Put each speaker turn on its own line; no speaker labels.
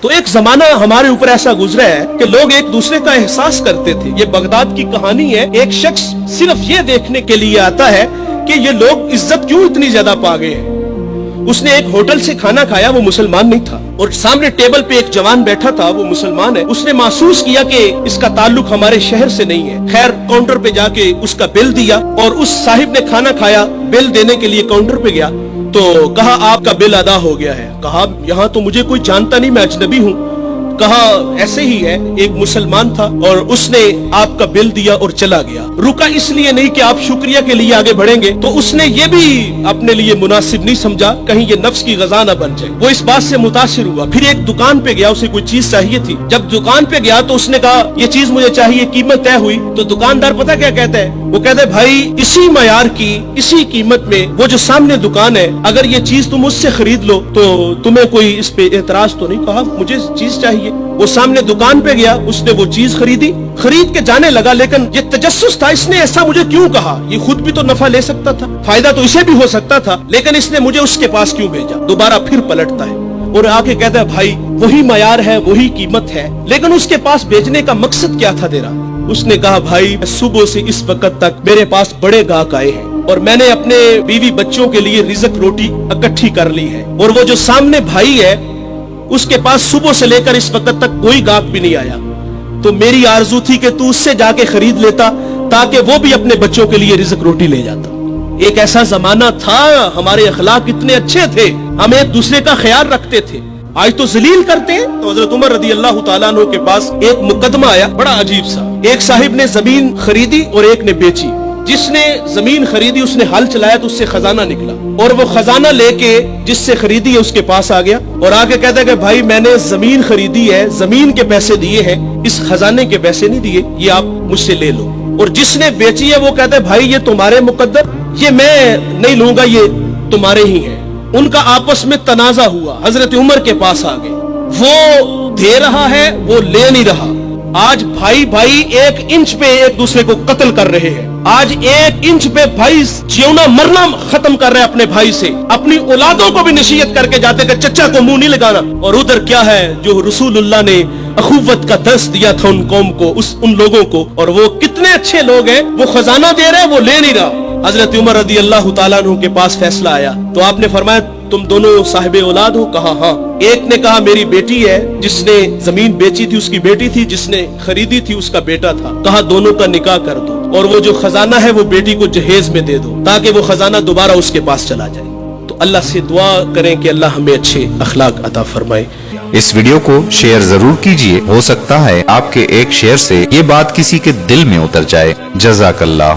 تو ایک जमाना हमारे ऊपर ऐसा गुजरा है कि लोग एक दूसरे का एहसास करते थे। ये बगदाद की कहानी है। एक शख्स सिर्फ ये देखने के लिए आता है कि ये लोग इज्जत क्यों इतनी ज्यादा पा गए हैं। उसने एक होटल से खाना खाया, वो मुसलमान नहीं था, और सामने टेबल पे एक जवान बैठा था, वो मुसलमान है। उसने महसूस किया कि इसका ताल्लुक हमारे शहर से नहीं है। खैर काउंटर पे जाके उसका बिल दिया, और उस साहिब ने खाना खाया, बिल देने के लिए काउंटर पे गया तो कहा आपका बिल अदा हो गया है। कहा यहाँ तो मुझे कोई जानता नहीं, मैं अजनबी हूँ। कहा ऐसे ही है, एक मुसलमान था और उसने आपका बिल दिया और चला गया। रुका इसलिए नहीं कि आप शुक्रिया के लिए आगे बढ़ेंगे, तो उसने ये भी अपने लिए मुनासिब नहीं समझा कहीं ये नफ्स की गजा न बन जाए। वो इस बात से मुतासिर हुआ। फिर एक दुकान पे गया, उसे कोई चीज चाहिए थी। जब दुकान पे गया तो उसने कहा ये चीज मुझे चाहिए, कीमत तय हुई। तो दुकानदार पता क्या कहता है, वो कहता है भाई इसी मयार की इसी कीमत में वो जो सामने दुकान है, अगर ये चीज तुम उससे खरीद लो तो तुम्हें कोई इस पे एतराज तो नहीं। कहा मुझे चीज चाहिए। वो सामने दुकान पे गया, उसने वो चीज खरीदी, खरीद के जाने लगा। लेकिन ये तजस्सुस था, इसने ऐसा मुझे क्यों कहा, ये खुद भी तो नफा ले सकता था, फायदा तो इसे भी हो सकता था, लेकिन इसने मुझे उसके पास क्यों भेजा। दोबारा फिर पलटता है और आके कहता है भाई वही मयार है, वही कीमत है, लेकिन उसके पास भेजने का मकसद क्या था तेरा। उसने कहा भाई सुबह से इस वक्त तक मेरे पास बड़े गाहक आए हैं और मैंने अपने बीवी बच्चों के लिए रिज़्क रोटी इकट्ठी कर ली है, और वो जो सामने भाई है उसके पास सुबह से लेकर इस वक्त तक कोई गाहक भी नहीं आया। तो मेरी आरजू थी कि तू उससे जाके खरीद लेता ताकि वो भी अपने बच्चों के लिए रिज़्क रोटी ले जाता। एक ऐसा जमाना था, हमारे अखलाक इतने अच्छे थे, हम एक दूसरे का ख्याल रखते थे। आज तो जलील करते हैं। तो हजरत उमर रदी अल्लाह तआला अन्हु के पास एक मुकदमा आया, बड़ा अजीब सा। एक साहिब ने जमीन खरीदी और एक ने बेची। जिसने जमीन खरीदी उसने हल चलाया तो उससे खजाना निकला, और वो खजाना लेके जिससे खरीदी है उसके पास आ गया और आके कहता है कि भाई मैंने जमीन खरीदी है, जमीन के पैसे दिए हैं, इस खजाने के पैसे नहीं दिए, ये आप मुझसे ले लो। और जिसने बेची है वो कहता है भाई ये तुम्हारे मुकद्दर, ये मैं नहीं लूंगा, ये तुम्हारे ही है। उनका आपस में तनाजा हुआ, हजरत उमर के पास आ गए। वो दे रहा है, वो ले नहीं रहा। आज भाई भाई 1 इंच पे एक दूसरे को कत्ल कर रहे हैं। आज 1 इंच पे भाई जीना मरना खत्म कर रहे हैं अपने भाई से। अपनी औलादों को भी नसीहत करके जाते कि चचा को मुंह नहीं लगाना। और उधर क्या है जो रसूलुल्लाह ने अखुवत का दर्स दिया था उन कौम को, उन लोगों को, और वो कितने अच्छे लोग हैं। वो खजाना दे रहे, वो ले नहीं रहा। हजरत उमर रदी अल्लाह तआला अन्हु के पास फैसला आया तो आपने फरमाया तुम दोनों साहिबे औलाद हो। कहा हाँ। एक ने कहा मेरी बेटी है, जिसने जमीन बेची थी उसकी बेटी थी, जिसने खरीदी थी उसका बेटा था। कहा दोनों का निकाह कर दो, और वो जो खजाना है वो बेटी को जहेज में दे दो ताकि वो खजाना दोबारा उसके पास चला जाए। तो अल्लाह से दुआ करें कि अल्लाह हमें अच्छे अखलाक अता फरमाए।
इस वीडियो को शेयर जरूर कीजिए, हो सकता है आपके एक शेयर से ये बात किसी के दिल में उतर जाए। जज़ाकल्लाह।